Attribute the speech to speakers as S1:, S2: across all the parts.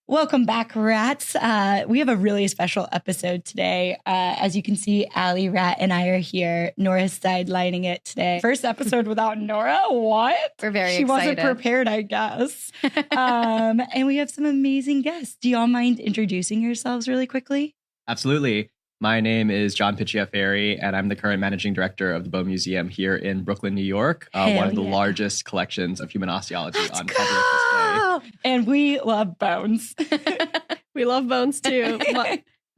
S1: Welcome back, rats. We have a really special episode today. As you can see, Allie, Rat, and I are here. Nora's sidelining it today. First episode without Nora? What?
S2: We're very
S1: excited. She wasn't prepared, I guess. And we have some amazing guests. Do y'all mind introducing yourselves really quickly?
S3: Absolutely. My name is Jon Pichava Ferry, and I'm the current managing director of the Bone Museum here in Brooklyn, New York. One of the largest collections of human osteology on public display.
S1: And we love bones.
S4: We love bones too.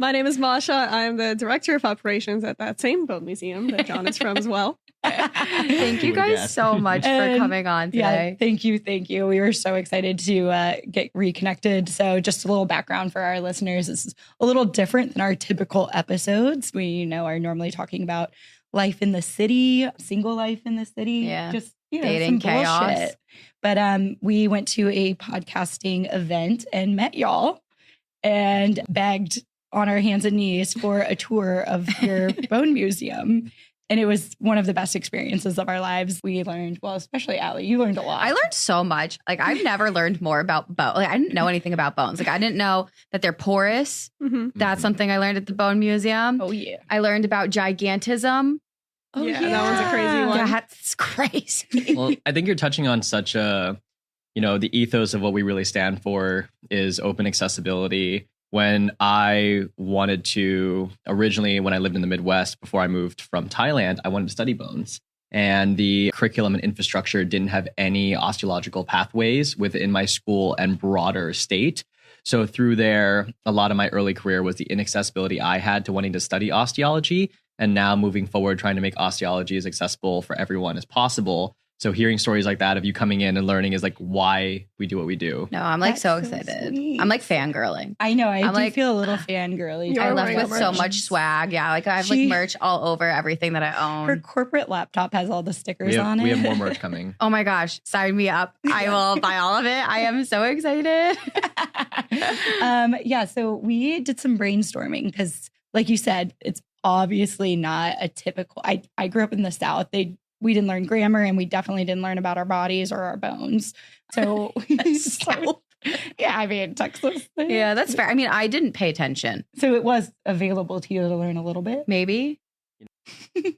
S4: My name is Masha. I'm the director of operations at that same Bone Museum that Jon is from as well.
S2: Thank you guys so much for coming on today.
S1: Yeah, thank you. We were so excited to get reconnected. So just a little background for our listeners. This is a little different than our typical episodes. We are normally talking about life in the city, single life in the city, just
S2: dating
S1: some
S2: chaos.
S1: Bullshit. But we went to a podcasting event and met y'all and begged on our hands and knees for a tour of your Bone Museum. And it was one of the best experiences of our lives. We learned, well, especially Allie, you learned a lot.
S2: I learned so much. Like, I've never learned more about bones. Like, I didn't know anything about bones. Like, I didn't know that they're porous.
S4: Mm-hmm.
S2: That's something I learned at the Bone Museum.
S1: Oh, yeah.
S2: I learned about gigantism.
S1: Oh,
S4: yeah, that one's a crazy one.
S2: That's crazy.
S3: Well, I think you're touching on such a, the ethos of what we really stand for is open accessibility. When I wanted to, originally when I lived in the Midwest, before I moved from Thailand, I wanted to study bones. And the curriculum and infrastructure didn't have any osteological pathways within my school and broader state. So through there, a lot of my early career was the inaccessibility I had to wanting to study osteology. And now moving forward, trying to make osteology as accessible for everyone as possible. So hearing stories like that of you coming in and learning is like why we do what we do.
S2: No, I'm like
S1: That's
S2: so
S1: so
S2: excited.
S1: sweet.
S2: I'm like fangirling.
S1: I know. I
S2: I'm
S1: feel a little fangirly.
S4: You're
S2: I
S4: You're
S2: left
S4: wearing
S2: with so
S4: merch.
S2: much swag. Yeah, like I have like merch all over everything that I own.
S1: Her corporate laptop has all the stickers on it.
S3: We have more merch coming.
S2: Oh my gosh, sign me up. I will buy all of it. I am so excited.
S1: So we did some brainstorming because, like you said, it's obviously not a typical. I grew up in the South. We didn't learn grammar, and we definitely didn't learn about our bodies or our bones. So, Texas.
S2: Yeah, that's fair. I mean, I didn't pay attention.
S1: So it was available to you to learn a little bit.
S2: Maybe.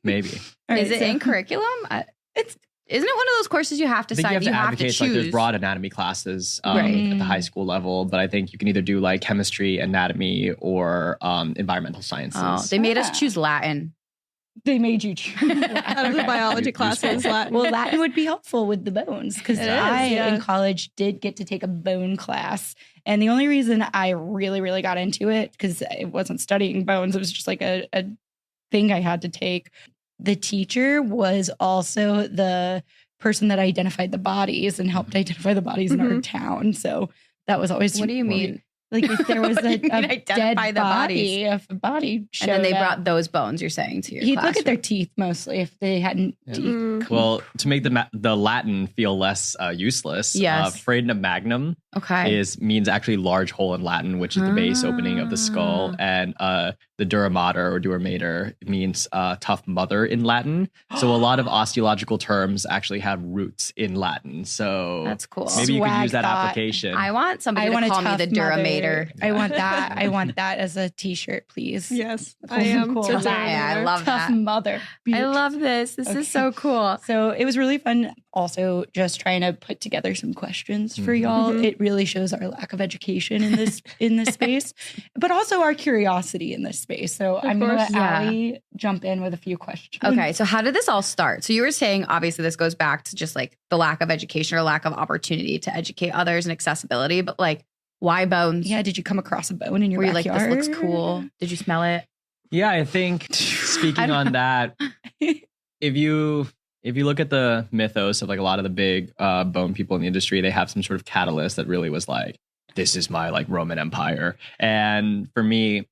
S3: Maybe.
S1: All right,
S2: Is it in curriculum? Isn't it one of those courses you have to
S3: I think
S2: sign?
S3: you have to advocate,
S2: choose.
S3: like there's broad anatomy classes
S2: Right.
S3: at the high school level, but I think you can either do like chemistry, anatomy, or environmental sciences.
S2: Oh, they made us choose Latin.
S1: They made you choose
S4: Out of the biology classes, Latin.
S1: Well, Latin would be helpful with the bones because in college did get to take a bone class. And the only reason I really, really got into it, because I wasn't studying bones, it was just like a thing I had to take. The teacher was also the person that identified the bodies and helped identify the bodies in our town. So that was always.
S2: What do you mean?
S1: Like if there was a dead
S2: identify the
S1: body, if a body showed
S2: And then they
S1: up,
S2: brought those bones, you're saying, to your
S1: he'd
S2: classroom.
S1: look at their teeth mostly if they hadn't
S4: Mm.
S3: Well, to make the Latin feel less useless,
S2: Yes.
S3: Fredna magnum
S2: Okay.
S3: means actually large hole in Latin, which is the base opening of the skull, and the dura mater or dura mater means tough mother in Latin. So a lot of osteological terms actually have roots in Latin. So
S2: That's cool.
S3: Maybe you could
S1: Swag
S3: use that
S1: thought.
S3: application.
S2: I want somebody
S1: I want
S2: to
S1: a
S2: call me
S1: tough
S2: the
S1: mother.
S2: Duramater.
S1: I want that. I want that as a t-shirt, please.
S4: Yes,
S1: Cool.
S4: I am.
S1: Cool.
S4: to
S1: Yeah,
S2: I
S4: Duramater.
S2: love
S1: Tough
S2: that.
S1: mother.
S2: I love this. This is so cool.
S1: So it was really fun. Also, just trying to put together some questions for y'all.
S4: Mhm.
S1: It really shows our lack of education in this space, but also our curiosity in this space. So I'm going to let
S4: course.
S1: Allie jump in with a few questions.
S2: Okay, so how did this all start? So you were saying, obviously, this goes back to just like the lack of education or lack of opportunity to educate others and accessibility, but like, why bones?
S1: Yeah. Did you come across a bone in your
S2: Were you
S1: backyard?
S2: like, this looks cool? Did you smell it?
S3: Yeah, I think speaking on that, if you look at the mythos of like a lot of the big bone people in the industry, they have some sort of catalyst that really was like, this is my like Roman Empire. And for me,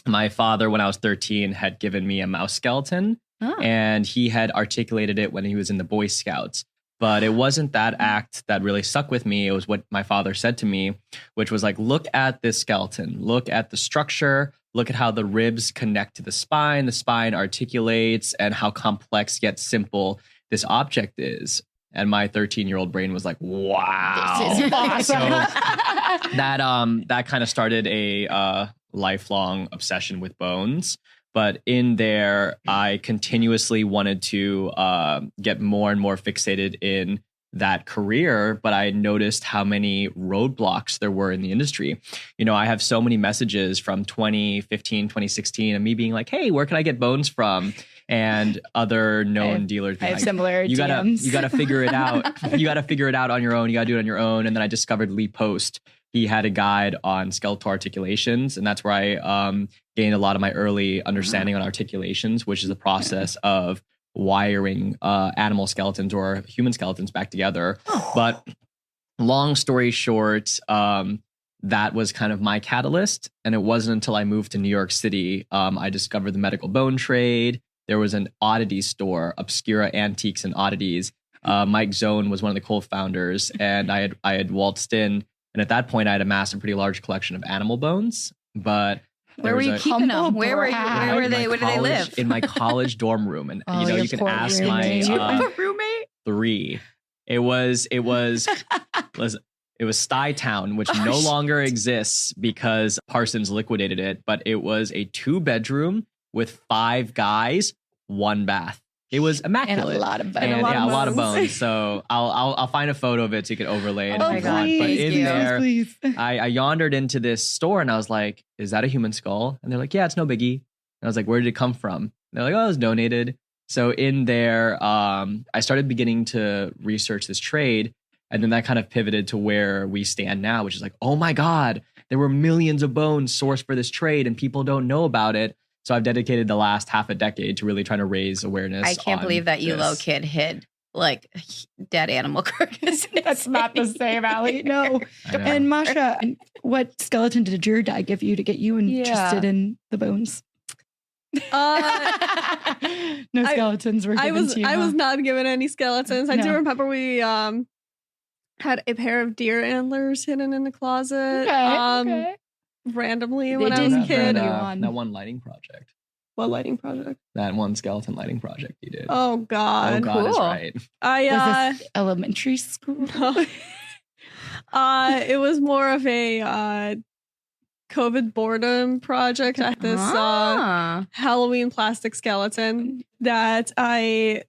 S3: my father, when I was 13, had given me a mouse skeleton, and he had articulated it when he was in the Boy Scouts. But it wasn't that act that really stuck with me. It was what my father said to me, which was like, look at this skeleton, look at the structure, look at how the ribs connect to the spine articulates, and how complex yet simple this object is. And my 13-year-old brain was like, wow.
S1: This is awesome.
S3: So that kind of started a lifelong obsession with bones. But in there, I continuously wanted to get more and more fixated in that career, but I noticed how many roadblocks there were in the industry. You know, I have so many messages from 2015, 2016 and me being like, hey, where can I get bones from? And other known dealers being
S1: I have
S3: like,
S1: similar DMs.
S3: you gotta figure it out. You gotta figure it out on your own. You gotta do it on your own. And then I discovered Lee Post. He had a guide on skeletal articulations, and that's where I gained a lot of my early understanding on articulations, which is the process of wiring animal skeletons or human skeletons back together. But long story short, that was kind of my catalyst. And it wasn't until I moved to New York City, I discovered the medical bone trade. There was an oddity store, Obscura Antiques and Oddities. Mike Zone was one of the co-founders, and I had waltzed in. And at that point, I had amassed a pretty large collection of animal bones. But
S2: where were you keeping them? Where were they? Where did they live?
S3: In my college dorm room. And you can ask
S2: roommate.
S3: my
S2: roommate.
S3: 3. It was Stye Town, which no longer exists because Parsons liquidated it. But it was a 2-bedroom with 5 guys, 1 bath. It was immaculate.
S1: And a lot of bones.
S3: A lot of bones. So I'll find a photo of it so you can overlay it.
S2: Oh my God.
S3: But in there,
S1: please.
S3: I yandered into this store and I was like, is that a human skull? And they're like, yeah, it's no biggie. And I was like, where did it come from? And they're like, oh, it was donated. So in there, I started beginning to research this trade. And then that kind of pivoted to where we stand now, which is like, oh my God, there were millions of bones sourced for this trade and people don't know about it. So I've dedicated the last half a decade to really trying to raise awareness.
S2: I can't believe that you low kid hid like dead animal carcasses.
S1: That's not the same, Allie. No. And Masha, what skeleton did your dad give you to get you interested in the bones? No skeletons were given to you.
S4: I was not given any skeletons. I do remember we had a pair of deer antlers hidden in the closet.
S1: Okay.
S4: Randomly when I was a kid.
S3: That one lighting project.
S4: What lighting project?
S3: That one skeleton lighting project you did.
S4: Oh God.
S3: Oh God,
S2: cool.
S3: is right.
S1: Was this elementary school?
S4: It was more of a COVID boredom project. I had this Halloween plastic skeleton that I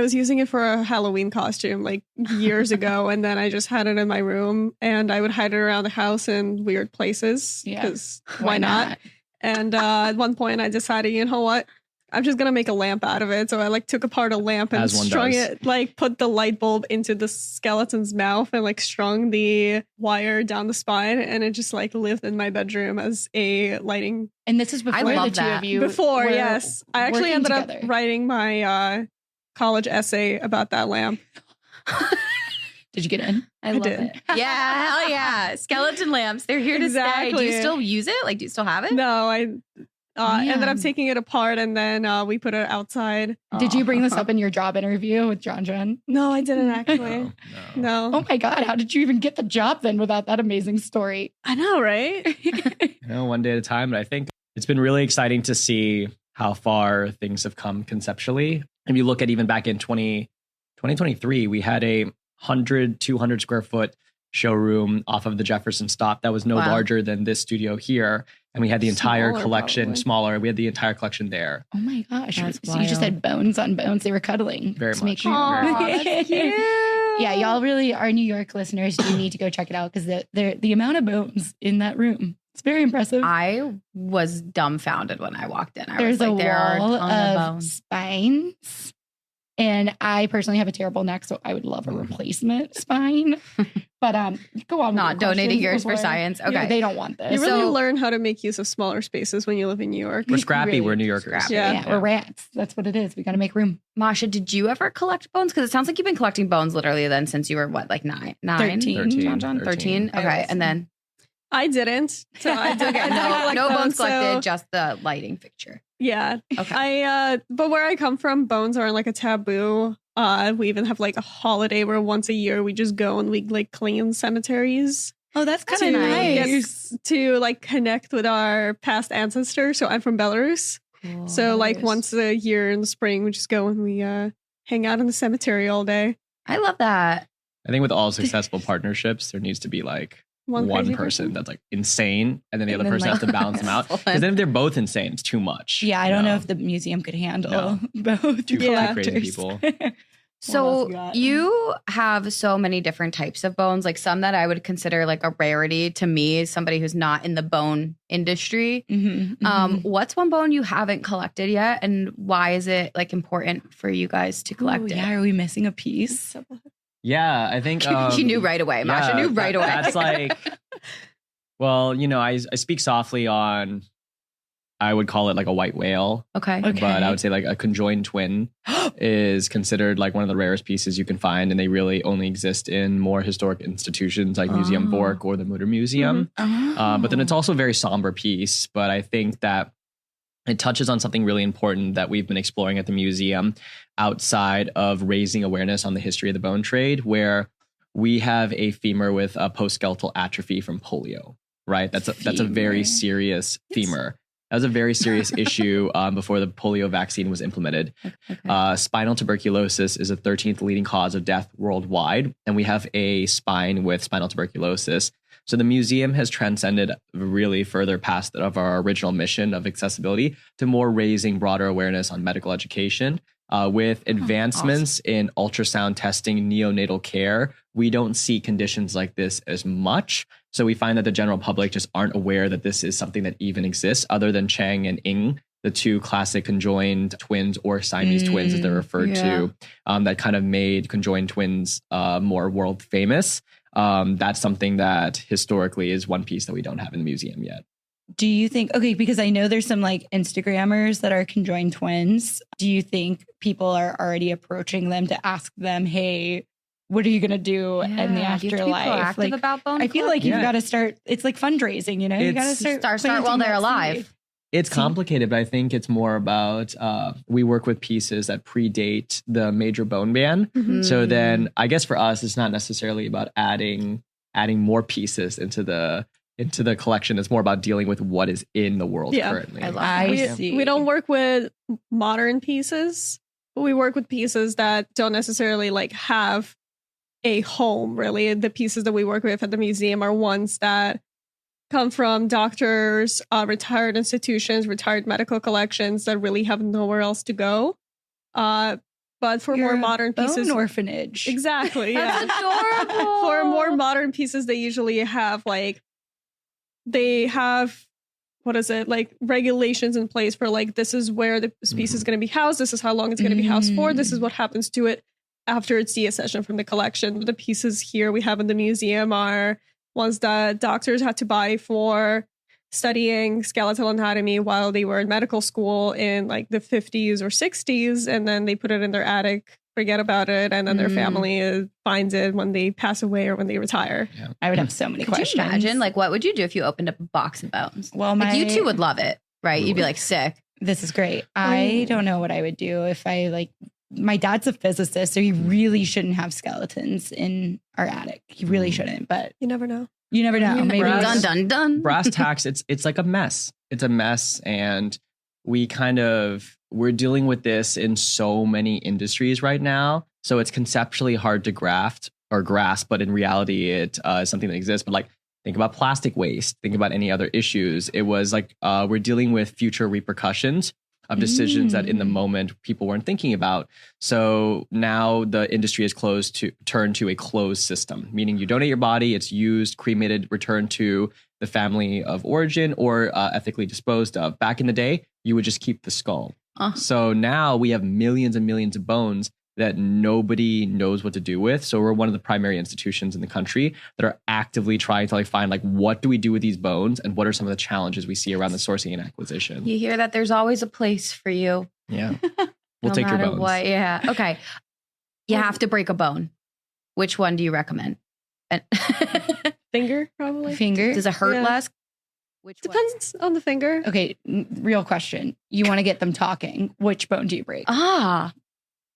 S4: was using it for a Halloween costume like years ago, and then I just had it in my room, and I would hide it around the house in weird places because why not? And at one point, I decided, you know what? I'm just gonna make a lamp out of it. So I like took apart a lamp and strung it, like put the light bulb into the skeleton's mouth and like strung the wire down the spine, and it just like lived in my bedroom as a lighting.
S1: And this is before the two of you.
S4: Before, yes, I actually ended up writing my college essay about that lamp.
S1: Did you get in?
S2: I love it. Yeah, hell yeah. Skeleton lamps. They're here to stay. Do you still use it? Like, do you still have it?
S4: No, I ended up taking it apart, and then we put it outside.
S1: Did you bring this up in your job interview with Jon?
S4: No, I didn't actually. No.
S1: Oh my God. How did you even get the job then without that amazing story?
S4: I know, right?
S3: One day at a time. But I think it's been really exciting to see how far things have come conceptually. If you look at even back in 2023, we had a 200 square foot showroom off of the Jefferson stop that was no larger than this studio here. And we had the entire collection, smaller. We had the entire collection there.
S1: Oh my gosh. So you just had bones on bones. They were cuddling.
S3: Very much.
S1: That's cute. Yeah, y'all really, our New York listeners, do need to go check it out because the amount of bones in that room, it's very impressive.
S2: I was dumbfounded when I walked in.
S1: There's a wall of spines. And I personally have a terrible neck, so I would love a replacement spine. But go on.
S2: Not donating yours for science. Okay.
S1: Yeah, they don't want this.
S4: You really learn how to make use of smaller spaces when you live in New York.
S3: We're scrappy. We're New Yorkers.
S1: Yeah, we're rats. That's what it is. We got to make room.
S2: Masha, did you ever collect bones? Because it sounds like you've been collecting bones literally then since you were what, like 13? Jon? 13? Okay. And then?
S4: I didn't. So I did.
S2: No bones collected, just the lighting fixture.
S4: Yeah.
S2: Okay.
S4: But where I come from, bones aren't like a taboo. We even have like a holiday where once a year we just go and we like clean cemeteries.
S1: Oh, that's kind of nice.
S4: To like connect with our past ancestors. So I'm from Belarus. Cool. So like once a year in the spring, we just go and we hang out in the cemetery all day.
S2: I love that.
S3: I think with all successful partnerships, there needs to be like one person that's like insane, and then the other person has to balance them out. Because then if they're both insane, it's too much.
S1: Yeah, I don't know if the museum could handle both
S3: two
S1: collectors.
S3: crazy people.
S2: So you have so many different types of bones, like some that I would consider like a rarity to me as somebody who's not in the bone industry. What's one bone you haven't collected yet, and why is it like important for you guys to collect it?
S1: Yeah, are we missing a piece?
S3: Yeah, I think
S2: she knew right away. Masha knew right away.
S3: That's like, well, you know, I speak softly on, I would call it like a white whale.
S2: Okay.
S3: But I would say like a conjoined twin is considered like one of the rarest pieces you can find. And they really only exist in more historic institutions like Museum Bork or the Mutter Museum. But then it's also a very somber piece. But I think that it touches on something really important that we've been exploring at the museum outside of raising awareness on the history of the bone trade, where we have a femur with a post-skeletal atrophy from polio, right? That's a very serious femur. That was a very serious issue before the polio vaccine was implemented. Spinal tuberculosis is the 13th leading cause of death worldwide, and we have a spine with spinal tuberculosis. So the museum has transcended really further past of our original mission of accessibility to more raising broader awareness on medical education. With advancements in ultrasound testing, neonatal care, we don't see conditions like this as much. So we find that the general public just aren't aware that this is something that even exists, other than Chang and Ing, the two classic conjoined twins or Siamese twins as they're referred to, that kind of made conjoined twins more world famous. That's something that historically is one piece that we don't have in the museum yet.
S1: Do you think, because I know there's some like Instagrammers that are conjoined twins. Do you think people are already approaching them to ask them, hey, what are you going to do in the afterlife?
S2: Like, about bone
S1: I feel like you've got to start, it's like fundraising, you know, you got to start
S2: while they're alive.
S3: It's complicated, but I think it's more about we work with pieces that predate the major bone ban. So then I guess for us, it's not necessarily about adding more pieces into the collection. It's more about dealing with what is in the world currently.
S1: I see.
S4: We don't work with modern pieces, but we work with pieces that don't necessarily like have a home, really. The pieces that we work with at the museum are ones that come from doctors, retired institutions, retired medical collections that really have nowhere else to go. But for more modern pieces,
S1: orphanage.
S4: Exactly.
S2: That's adorable.
S4: For more modern pieces, they usually have like regulations in place for like, this is where the piece is going to be housed. This is how long it's going to be housed for. This is what happens to it after its deaccession from the collection. The pieces here we have in the museum are ones that doctors had to buy for studying skeletal anatomy while they were in medical school in like the 50s or 60s. And then they put it in their attic, forget about it. And then their family finds it when they pass away or when they retire.
S1: Yeah. I would have so many questions.
S2: Could you imagine? Like, what would you do if you opened up a box of bones? Well, like, you two would love it, right? You'd be like, sick.
S1: This is great. I don't know what I would do if my dad's a physicist, so he really shouldn't have skeletons in our attic. He really shouldn't, but
S4: you never know.
S1: You never know. Maybe
S2: dun.
S3: Brass tacks, it's like a mess. It's a mess. And we're dealing with this in so many industries right now. So it's conceptually hard to grasp, but in reality, it is something that exists. But like, think about plastic waste. Think about any other issues. It was like we're dealing with future repercussions of decisions that in the moment people weren't thinking about. So now the industry is turned to a closed system, meaning you donate your body, it's used, cremated, returned to the family of origin, or ethically disposed of. Back in the day, you would just keep the skull. So now we have millions and millions of bones that nobody knows what to do with. So we're one of the primary institutions in the country that are actively trying to find what do we do with these bones, and what are some of the challenges we see around the sourcing and acquisition.
S2: You hear that there's always a place for you.
S3: Yeah. We'll take your bones.
S2: What, yeah. Okay. You have to break a bone. Which one do you recommend?
S4: Finger, probably.
S1: Finger?
S2: Does it hurt less? Which
S4: Depends on the finger.
S1: Okay, real question. You want to get them talking. Which bone do you break?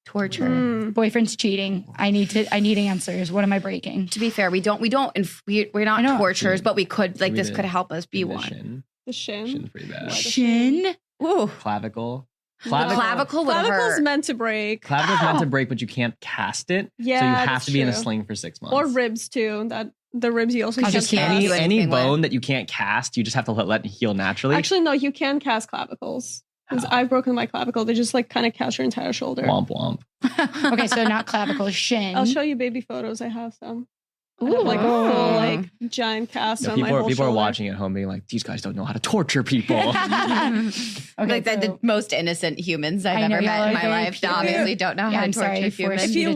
S2: Torture.
S1: Boyfriend's cheating. I need answers. What am I breaking?
S2: To be fair, we're not torturers, but we could, this could help us be one.
S4: The shin.
S3: Shin's pretty bad.
S1: Shin?
S2: Ooh.
S3: Clavicle.
S2: Clavicle would hurt.
S4: Clavicle's meant to break.
S3: Clavicle's meant to break, but you can't cast it.
S4: Yeah,
S3: so you have to be in a sling for 6 months.
S4: Or ribs too. That the ribs you also can't cast.
S3: Any bone that you can't cast, you just have to let it heal naturally.
S4: Actually, no, you can cast clavicles. Because I've broken my clavicle. They just like kind of cast your entire shoulder.
S3: Womp womp.
S1: Okay, so not clavicle, shin.
S4: I'll show you baby photos. I have some. I have like a full like giant cast on my whole
S3: people
S4: shoulder.
S3: are watching at home being like, these guys don't know how to torture people.
S2: Okay, like the most innocent humans I've ever met in my life obviously don't know how to torture humans.
S4: If you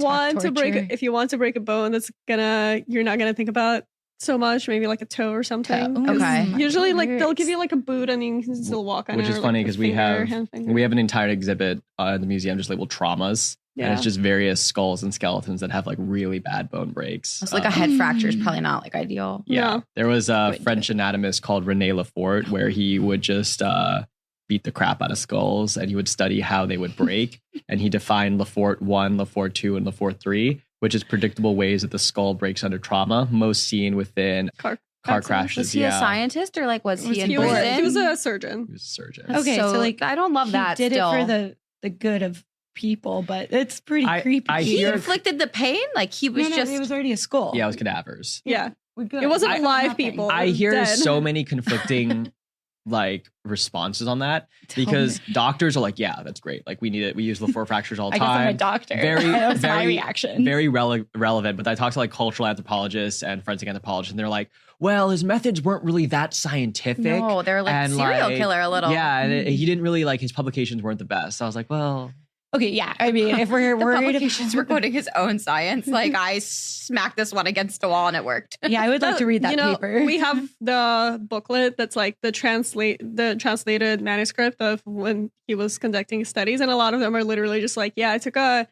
S4: want to break a bone that's you're not gonna think about so much, maybe like a toe or something.
S2: Okay.
S4: Usually like they'll give you like a boot and you can still walk on it.
S3: Which is funny because we have an entire exhibit in the museum just labeled traumas. Yeah. And it's just various skulls and skeletons that have like really bad bone breaks.
S2: It's like a head fracture is probably not like ideal.
S3: Yeah.
S4: No.
S3: There was a French anatomist called René Lefort where he would just beat the crap out of skulls and he would study how they would break. And he defined Lefort 1, Lefort 2, and Lefort 3, which is predictable ways that the skull breaks under trauma, most seen within car crashes.
S2: Was he a scientist or like was he in prison?
S4: He was a surgeon.
S3: He was a surgeon.
S1: Okay, so like
S2: I don't love that.
S1: He did it for the good of people, but it's pretty creepy.
S2: He inflicted the pain? Like he was
S1: it was already a skull.
S3: Yeah, it was cadavers.
S4: Yeah. It wasn't live people.
S3: I hear so many conflicting like responses on that because doctors are like, yeah, that's great. Like we need it. We use Lefort fractures all the time.
S1: I'm a doctor. That's my reaction.
S3: Very relevant. But I talk to like cultural anthropologists and forensic anthropologists and they're like, well, his methods weren't really that scientific.
S2: No, they're like serial killer a little.
S3: Yeah. And he didn't really like his publications weren't the best. So I was like, well.
S1: Okay, yeah. I mean, if we're worried,
S2: publications were quoting his own science. Like I smacked this one against a wall and it worked.
S1: Yeah, I would like to read that paper.
S4: We have the booklet that's like the translated manuscript of when he was conducting studies, and a lot of them are literally just like, yeah, I took a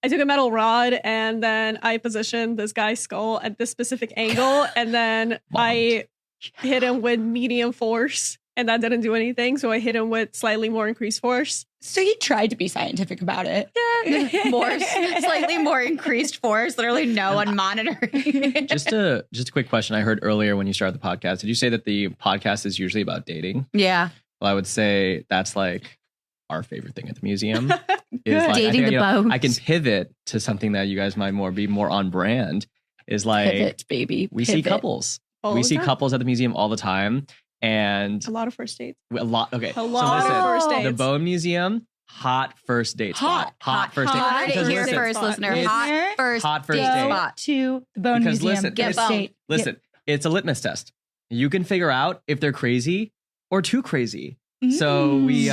S4: metal rod and then I positioned this guy's skull at this specific angle, and then I hit him with medium force. And that didn't do anything, so I hit him with slightly more increased force.
S1: So he tried to be scientific about it.
S2: Yeah, slightly more increased force. Literally no one monitoring.
S3: Just a quick question. I heard earlier when you started the podcast, did you say that the podcast is usually about dating?
S2: Yeah.
S3: Well, I would say that's like our favorite thing at the museum. Is like,
S2: dating the bones.
S3: I can pivot to something that you guys might be more on brand. Is like
S1: pivot, baby.
S3: We see couples. We see couples at the museum all the time. And
S4: a lot of first dates.
S3: A lot of
S4: first dates.
S3: The Bone Museum, hot first date spot. Hot first date.
S2: Hot here first, listener. Hot first date spot.
S1: To the Bone Museum.
S3: Listen, it's a litmus test. You can figure out if they're crazy or too crazy. So we,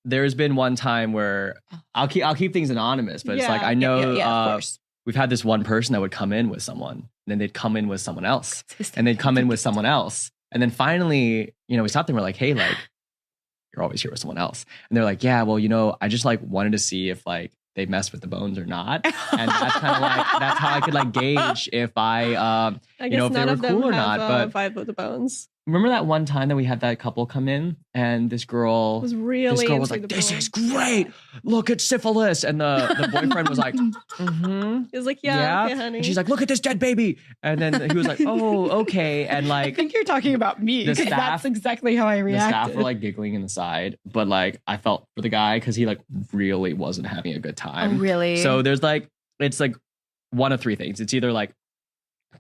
S3: there's been one time where I'll keep things anonymous, but it's like I know
S1: of course.
S3: We've had this one person that would come in with someone, and then they'd come in with someone else, and they'd come in with someone else. And then finally, we stopped them. We're like, hey, like, you're always here with someone else. And they're like, yeah, well, I just like wanted to see if like they messed with the bones or not. And that's kind of like, that's how I could like gauge if if they were cool or not. But
S4: vibe with the bones.
S3: Remember that one time that we had that couple come in and this girl was like, this is great. Look at syphilis. And the boyfriend was like,
S4: He was like, yeah, okay, honey.
S3: And she's like, look at this dead baby. And then he was like, oh, okay. And like,
S1: I think you're talking about me because that's exactly how I reacted.
S3: The staff were like giggling in the side, but like I felt for the guy because he like really wasn't having a good time.
S2: Oh, really?
S3: So there's like, it's like one of three things. It's either like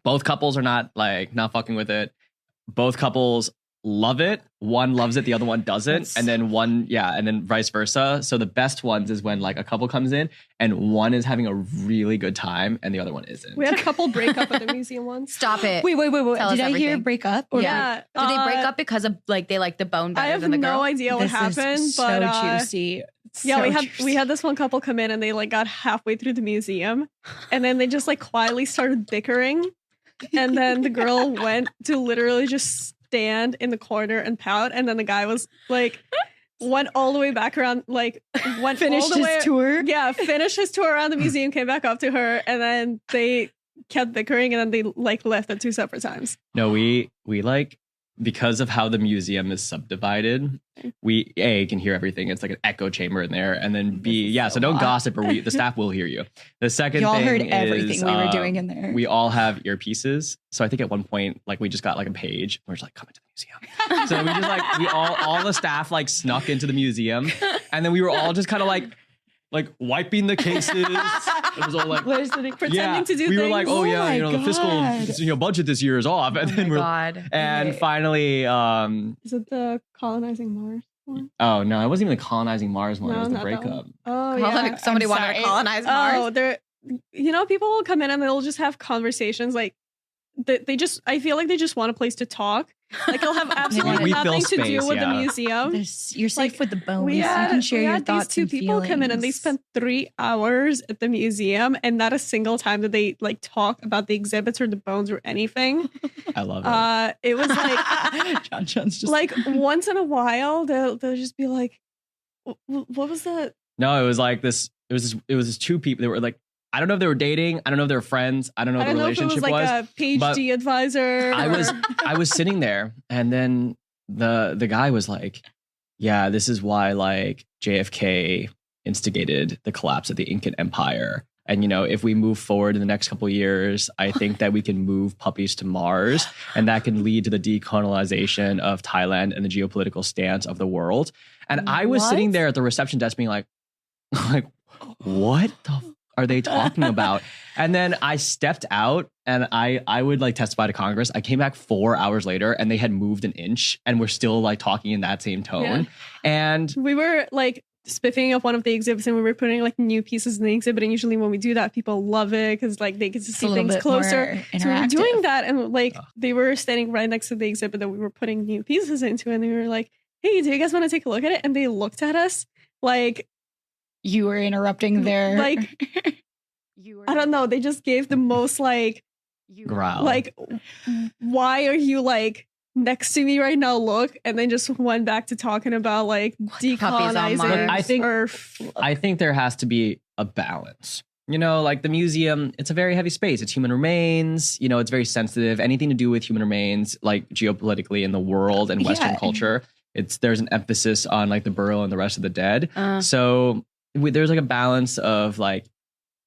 S3: both couples are not fucking with it. Both couples love it. One loves it, the other one doesn't. And then vice versa. So the best ones is when like a couple comes in and one is having a really good time and the other one isn't.
S4: We had a couple break up at the museum once.
S2: Stop it.
S1: Wait. Did I hear break up?
S2: Yeah. Did they break up because of like they like the bone better than the girl?
S4: I have no idea what happened.
S1: Is
S4: but
S1: so juicy.
S4: We had this one couple come in and they like got halfway through the museum and then they just like quietly started bickering. And then the girl went to literally just stand in the corner and pout. And then the guy was like, went all the way back around, like
S1: finished his tour.
S4: Yeah, finished his tour around the museum, came back up to her, and then they kept bickering, and then they like left at two separate times.
S3: No, we like because of how the museum is subdivided, we can hear everything. It's like an echo chamber in there, and then so don't gossip, or the staff will hear you. The second
S1: y'all
S3: thing
S1: heard
S3: is,
S1: everything we were doing in there.
S3: We all have earpieces, so I think at one point, like we just got like a page. We're just like, come into the museum. So we just like we all the staff like snuck into the museum, and then we were all just kind of like wiping the cases. It was all like
S4: pretending to do
S3: we
S4: things.
S3: were like, the fiscal budget this year is off, and then finally
S4: is it the colonizing Mars one?
S3: Oh no, it wasn't even the colonizing Mars one. It was the breakup.
S4: Oh yeah,
S2: somebody wanted to colonize Mars.
S4: Oh, people will come in and they'll just have conversations like they just. I feel like they just want a place to talk. Like it'll have absolutely nothing to do with the museum.
S1: You're safe with the bones. You can share your thoughts.
S4: These two people come in and they spent 3 hours at the museum, and not a single time did they like talk about the exhibits or the bones or anything.
S3: I love it.
S4: It was like
S1: John's just
S4: like once in a while they'll just be like, "What was that?"
S3: No, it was like this. It was this two people. They were like, I don't know if they were dating. I don't know if they were friends. I don't know what the relationship was.
S4: If it was like a PhD advisor.
S3: I was sitting there, and then the guy was like, "Yeah, this is why like JFK instigated the collapse of the Incan Empire. And if we move forward in the next couple of years, I think that we can move puppies to Mars, and that can lead to the decolonization of Thailand and the geopolitical stance of the world." And I was sitting there at the reception desk, being like, what the are they talking about? And then I stepped out, and I would like testify to Congress. I came back 4 hours later, and they had moved an inch, and we're still like talking in that same tone. Yeah. And
S4: we were like spiffing up one of the exhibits, and we were putting like new pieces in the exhibit. And usually when we do that, people love it because like they get to see things closer. So we were doing that, and like they were standing right next to the exhibit that we were putting new pieces into, and they were like, "Hey, do you guys want to take a look at it?" And they looked at us like.
S1: You were interrupting their
S4: I don't know. They just gave the most like
S3: growl.
S4: Like, why are you like next to me right now? Look, and then just went back to talking about like decolonizing.
S3: I think there has to be a balance. Like the museum, it's a very heavy space. It's human remains. It's very sensitive. Anything to do with human remains, like geopolitically in the world and Western culture, there's an emphasis on like the burial and the rest of the dead. So. There's like a balance of like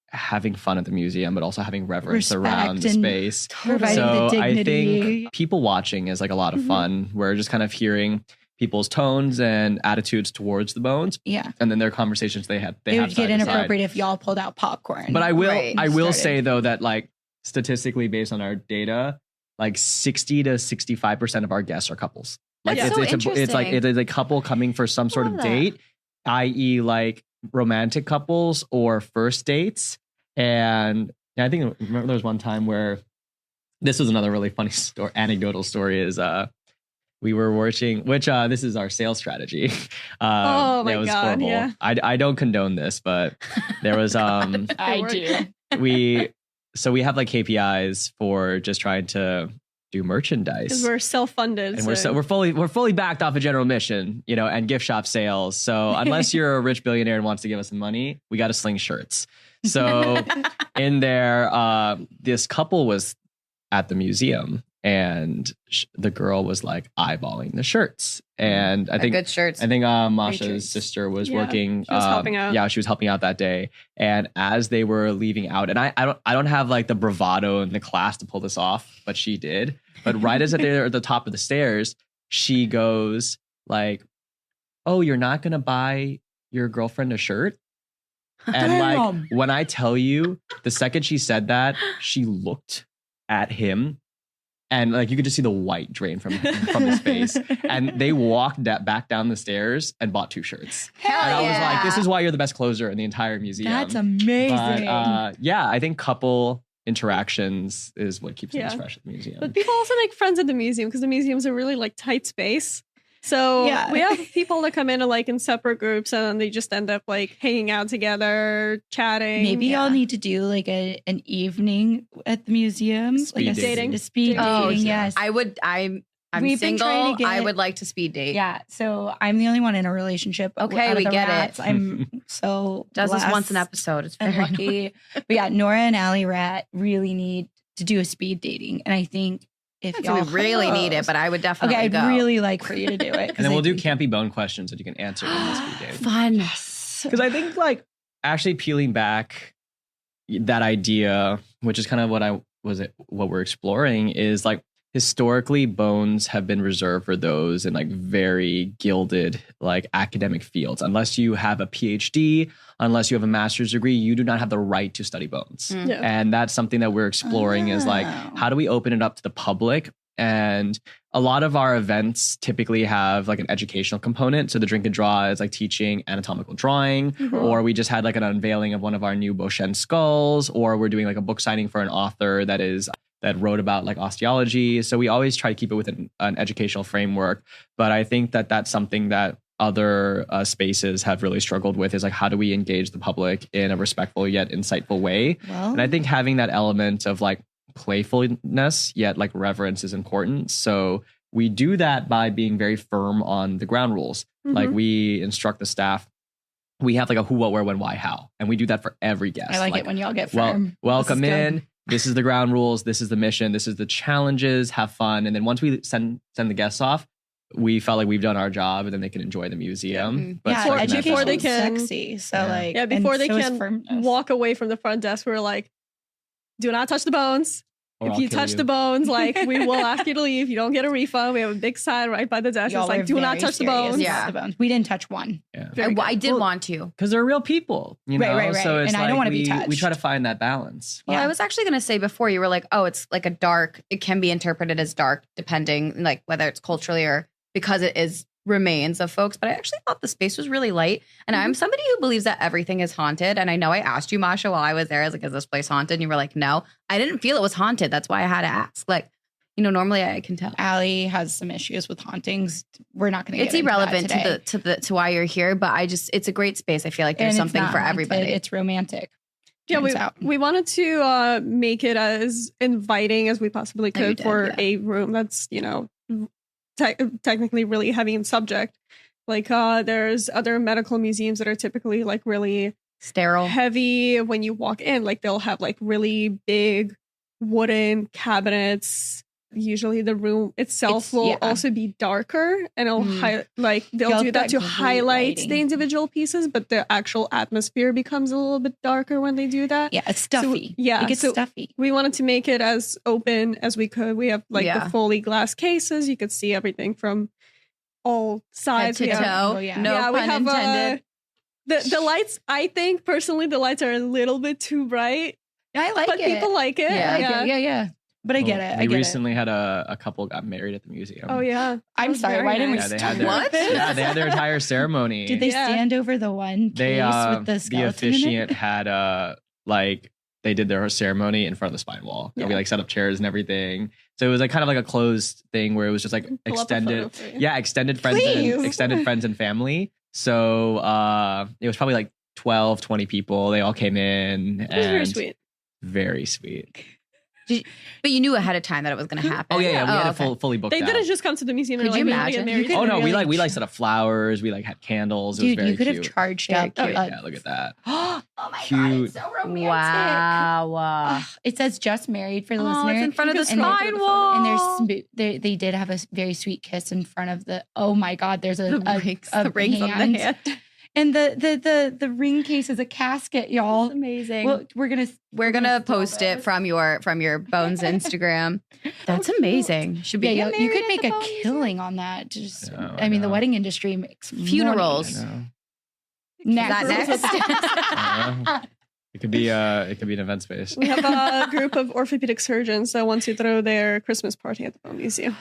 S3: having fun at the museum, but also having reverence around the space.
S1: So
S3: I think people watching is like a lot of fun. We're just kind of hearing people's tones and attitudes towards the bones.
S1: Yeah.
S3: And then their conversations they have.
S1: It would get inappropriate if y'all pulled out popcorn.
S3: But I will say though that like statistically based on our data, like 60 to 65% of our guests are couples. Like it's a couple coming for some sort of date, i.e. like romantic couples or first dates. And I think remember there was one time where this was another really funny anecdotal story is we were watching, which this is our sales strategy.
S4: Oh my God,
S3: horrible.
S4: yeah.
S3: I don't condone this, but there was
S1: I do.
S3: we have like KPIs for just trying to do merchandise
S4: because we're self-funded,
S3: and we're fully backed off a general mission, and gift shop sales. So unless you're a rich billionaire and wants to give us some money, we got to sling shirts. So in there, this couple was at the museum, and the girl was like eyeballing the shirts, and I think
S2: good shirts.
S3: I think Masha's sister was working.
S4: She was helping out.
S3: Yeah, she was helping out that day. And as they were leaving out, and I don't have like the bravado in the class to pull this off, but she did. But right as they're at the top of the stairs, she goes like, "Oh, you're not gonna buy your girlfriend a shirt?" And like when I tell you, the second she said that, she looked at him. And like you could just see the white drain from his face. And they walked back down the stairs and bought 2 shirts.
S1: Hell
S3: and I was like, this is why you're the best closer in the entire museum.
S1: That's amazing.
S3: But I think couple interactions is what keeps things fresh at the museum.
S4: But people also make friends at the museum because the museum's a really like tight space. So we have people that come in like in separate groups, and then they just end up like hanging out together, chatting.
S1: Maybe y'all need to do like an evening at the museum,
S3: speed dating.
S1: Speed dating. Yes,
S2: I'm single. I would like to speed date.
S1: Yeah, so I'm the only one in a relationship.
S2: Okay, we get
S1: it. I'm so
S2: does this once an episode. It's very
S1: lucky. But yeah, Nora and Allie Rat really need to do a speed dating, and I think if
S2: y'all we really need it, but I would definitely go.
S1: I'd really like for you to do it.
S3: And then we'll do campy bone questions that you can answer in this video.
S2: Fun.
S3: Because I think like actually peeling back that idea, which is kind of what we're exploring, is like historically bones have been reserved for those in like very gilded like academic fields. Unless you have a PhD, unless you have a master's degree, you do not have the right to study bones.
S4: Yeah.
S3: And that's something that we're exploring is like, how do we open it up to the public? And a lot of our events typically have like an educational component. So the drink and draw is like teaching anatomical drawing, or we just had like an unveiling of one of our new Beauchene skulls, or we're doing like a book signing for an author that wrote about like osteology. So we always try to keep it within an educational framework. But I think that that's something that other spaces have really struggled with, is like, how do we engage the public in a respectful yet insightful way? Well, and I think having that element of like playfulness yet like reverence is important. So we do that by being very firm on the ground rules. Like we instruct the staff. We have like a who, what, where, when, why, how. And we do that for every guest.
S1: I like it when y'all get firm.
S3: Welcome in. This is the ground rules. This is the mission. This is the challenges. Have fun. And then once we send the guests off, we felt like we've done our job, and then they can enjoy the museum.
S1: But before they can, sexy. So
S4: before they can walk away from the front desk, we're like, do not touch the bones. If you touch the bones, like we will ask you to leave. You don't get a refund. We have a big sign right by the desk. It's like, do not touch the bones.
S1: Yeah, the bones. We didn't touch one.
S3: Yeah.
S2: I did want to,
S3: because they're real people. You know?
S1: Right.
S3: So it's
S1: and
S3: like
S1: I don't want to be touched.
S3: We try to find that balance.
S2: Well, I was actually going to say before, you were like, oh, it's like a dark. It can be interpreted as dark depending, like whether it's culturally or because it is remains of folks. But I actually thought the space was really light. And I'm somebody who believes that everything is haunted. And I know I asked you, Masha, while I was there, I was like, is this place haunted? And you were like, no. I didn't feel it was haunted. That's why I had to ask. Like, you know, normally I can tell. Allie
S1: has some issues with hauntings. We're not going to get
S2: into irrelevant to why you're here, but it's a great space. I feel like there's something for everybody.
S1: It's romantic.
S4: Yeah, we wanted to make it as inviting as we possibly could for a room that's, you know, technically really heavy in subject. Like there's other medical museums that are typically like really
S2: sterile,
S4: heavy when you walk in. Like they'll have like really big wooden cabinets. Usually the room itself will also be darker, and it'll they'll do that to highlight the individual pieces, but the actual atmosphere becomes a little bit darker when they do that.
S1: Yeah, it's stuffy.
S4: So, it gets
S1: stuffy.
S4: We wanted to make it as open as we could. We have like the fully glass cases. You could see everything from all sides.
S2: Head to toe. No pun intended.
S4: The lights, I think personally, the lights are a little bit too bright.
S1: I like
S4: but
S1: it.
S4: People like it.
S1: Yeah. But I get it.
S3: We recently had a couple got married at the museum.
S4: Oh yeah,
S1: I'm sorry. Why didn't we?
S3: They had their entire ceremony.
S1: Did they stand over the one case with the skeleton?
S3: The officiant had they did their ceremony in front of the spine wall. Yeah. We like set up chairs and everything. So it was like kind of like a closed thing where it was just like extended friends and family. So it was probably like 12, 20 people. They all came in. It was
S4: very sweet.
S3: Very sweet.
S2: But you knew ahead of time that it was going to happen.
S3: Oh yeah, we had it fully booked.
S4: They didn't just come to the museum.
S2: Could you imagine?
S3: Oh no, we like set up flowers. We like had candles. It was very
S1: you could
S3: cute.
S1: have charged up.
S3: Yeah, look at that.
S1: Oh my
S3: cute.
S1: God, it's so romantic.
S2: Wow.
S1: It says just married for the listener.
S2: It's in front of the spine wall.
S1: And they did have a very sweet kiss in front of the. Oh my God, there's the rings on the hand. And the ring case is a casket, y'all.
S2: That's amazing.
S1: Well, we're gonna
S2: post it from your Bones Instagram. That's amazing. Should be.
S1: Yeah, you could make a killing on that. Just, I mean, the wedding industry makes
S2: funerals.
S1: Next.
S3: It could be an event space.
S4: We have a group of orthopedic surgeons that want to throw their Christmas party at the Bone Museum.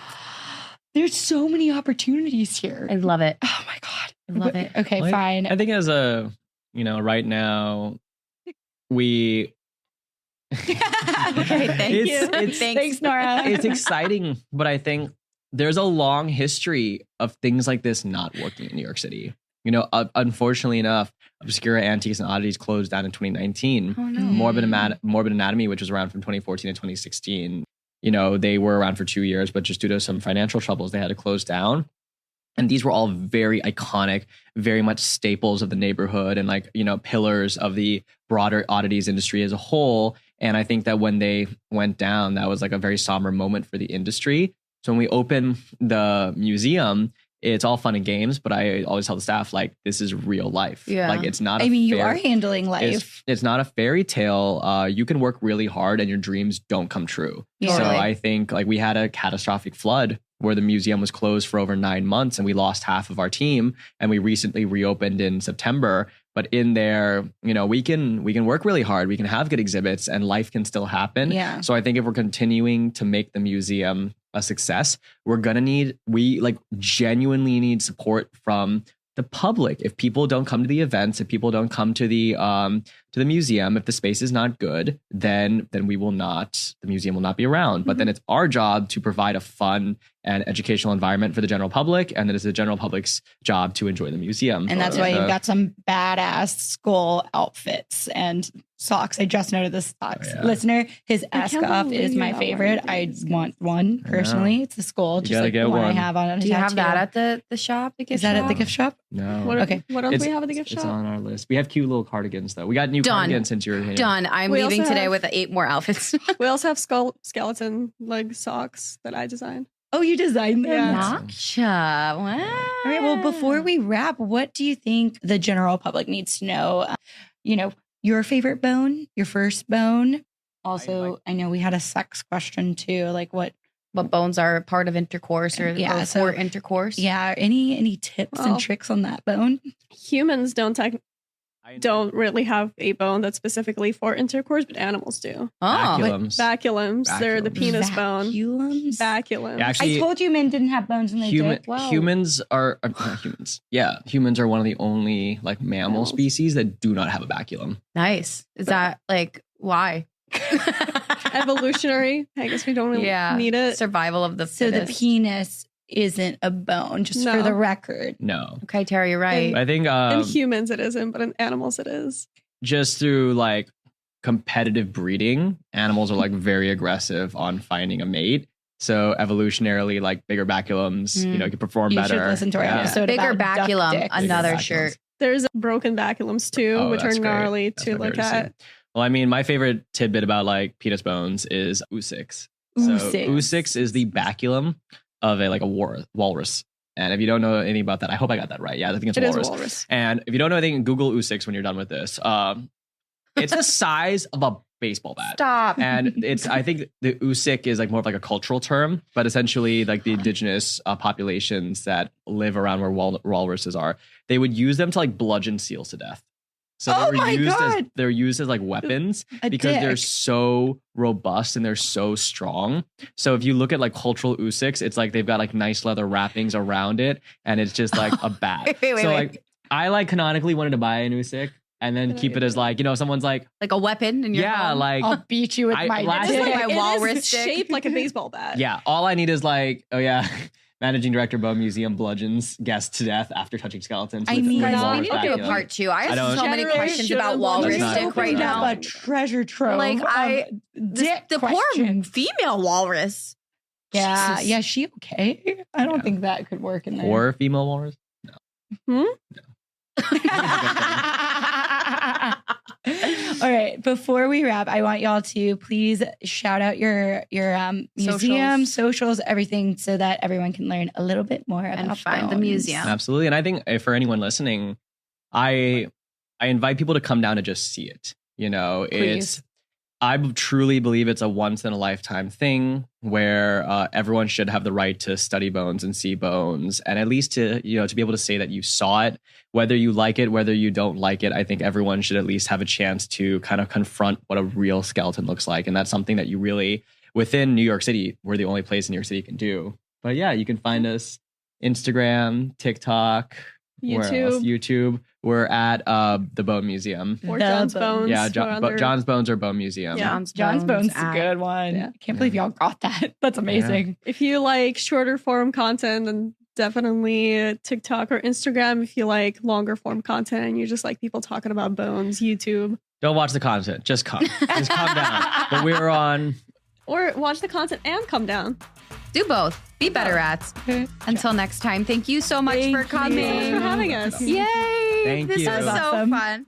S1: There's so many opportunities here.
S2: I love it.
S1: Oh my God.
S2: I love it.
S1: Okay, fine.
S3: I think as right now we
S2: okay, thank you.
S1: Thanks, Nora.
S3: It's exciting, but I think there's a long history of things like this not working in New York City. You know, unfortunately enough, Obscura Antiques and Oddities closed down in 2019.
S2: Oh, no.
S3: Morbid Anatomy, which was around from 2014 to 2016. You know, they were around for 2 years, but just due to some financial troubles, they had to close down. And these were all very iconic, very much staples of the neighborhood and pillars of the broader oddities industry as a whole. And I think that when they went down, that was like a very somber moment for the industry. So when we open the museum, it's all fun and games, but I always tell the staff, like, this is real life.
S2: Yeah.
S3: Like, it's not
S1: you are handling life.
S3: It's not a fairy tale. You can work really hard and your dreams don't come true.
S1: Yeah.
S3: So I think like we had a catastrophic flood where the museum was closed for over 9 months and we lost half of our team, and we recently reopened in September. But in there, you know, we can work really hard. We can have good exhibits and life can still happen.
S1: Yeah.
S3: So I think if we're continuing to make the museum a success, we genuinely need support from the public. If people don't come to the events, if people don't come to the museum, if the space is not good, then the museum will not be around. But then it's our job to provide a fun and educational environment for the general public, and then it's the general public's job to enjoy the museum.
S1: And that's why you've got some badass skull outfits and socks. I just noted the socks.
S3: Yeah.
S1: Listener, his Ascoff is my favorite. I want one personally. It's a skull, just like the one I have on.
S2: Do you have that at the shop?
S1: Is that at the gift shop?
S3: No.
S4: What else do we have at the gift shop?
S3: It's on our list. We have cute little cardigans though. We got new cardigans since you were here.
S2: Done. I'm leaving today with 8 more outfits.
S4: We also have skeleton leg socks that I designed.
S1: Oh, you designed them?
S4: Yeah.
S2: Masha. Wow.
S1: All right. Well, before we wrap, what do you think the general public needs to know? Your favorite bone, your first bone. Also, I know we had a sex question too. Like what
S2: bones are part of intercourse or for intercourse?
S1: Yeah. Any tips and tricks on that bone?
S4: Humans don't really have a bone that's specifically for intercourse, but animals do. Baculums. They're the penis bone. Baculums.
S3: Yeah, actually,
S1: I told you men didn't have bones in their dick.
S3: Wow. Humans are not humans. Yeah, humans are one of the only like mammal species that do not have a baculum.
S2: Nice. Is that like why?
S4: Evolutionary. I guess we don't really need it.
S2: Survival of the
S1: fittest. So the penis isn't a bone, just for the record.
S3: No.
S2: Okay, Tara, you're right.
S3: I think
S4: in humans it isn't, but in animals it is.
S3: Just through like competitive breeding, animals are like very aggressive on finding a mate. So evolutionarily, like bigger baculums, can perform better.
S1: You should listen to our episode
S2: Bigger
S1: about
S2: baculum, another shirt.
S4: There's broken baculums too, which are gnarly to look at.
S3: Well, I mean, my favorite tidbit about like penis bones is oosix. Oosix is the baculum of a walrus. And if you don't know anything about that, I hope I got that right. Yeah, I think it's walrus.
S4: Is walrus.
S3: And if you don't know anything, Google oosix when you're done with this. It's the size of a baseball bat.
S2: Stop.
S3: And I think the oosic is like more of like a cultural term, but essentially like the indigenous populations that live around where walruses are, they would use them to like bludgeon seals to death. So they're used as like weapons because they're so robust and they're so strong. So if you look at like cultural oosics, it's like they've got like nice leather wrappings around it, and it's just like a bat. Like I like canonically wanted to buy an oosic and then keep it as like, someone's like
S2: a weapon in your home?
S3: like
S1: I'll beat you with my
S2: walrus stick.
S4: Shaped like a baseball bat.
S3: Yeah, all I need is like, Managing Director Bone Museum bludgeons guests to death after touching skeletons.
S2: I mean, we need to do a part 2. I have so many questions about walrus stick right now.
S1: A treasure trove.
S2: Like the poor female walrus.
S1: Yeah,
S2: Jesus.
S1: yeah, she okay? I don't think that could work in there.
S3: Poor female walrus? No.
S1: No. All right. Before we wrap, I want y'all to please shout out your museum, socials, everything, so that everyone can learn a little bit more about
S2: and find the museum.
S3: Absolutely. And I think for anyone listening, I invite people to come down and just see it. I truly believe it's a once in a lifetime thing where everyone should have the right to study bones and see bones, and at least to be able to say that you saw it, whether you like it, whether you don't like it. I think everyone should at least have a chance to kind of confront what a real skeleton looks like. And that's something that you really, within New York City, we're the only place in New York City can do. But yeah, you can find us Instagram, TikTok, YouTube. We're at the Bone Museum.
S4: Or John's Bones.
S3: Yeah, John's Bones or Bone Museum.
S1: Yeah. John's Bones is a good one. Yeah. I can't believe y'all got that. That's amazing.
S4: Yeah. If you like shorter form content, then definitely TikTok or Instagram. If you like longer form content and you just like people talking about bones, YouTube.
S3: Don't watch the content. Just come. Just come down. But we're on...
S4: Or watch the content and come down.
S2: Do both. Be better rats. Until next time, thank you so much for coming.
S4: Thanks for having us.
S2: Yay.
S3: Thank you.
S2: This was so fun.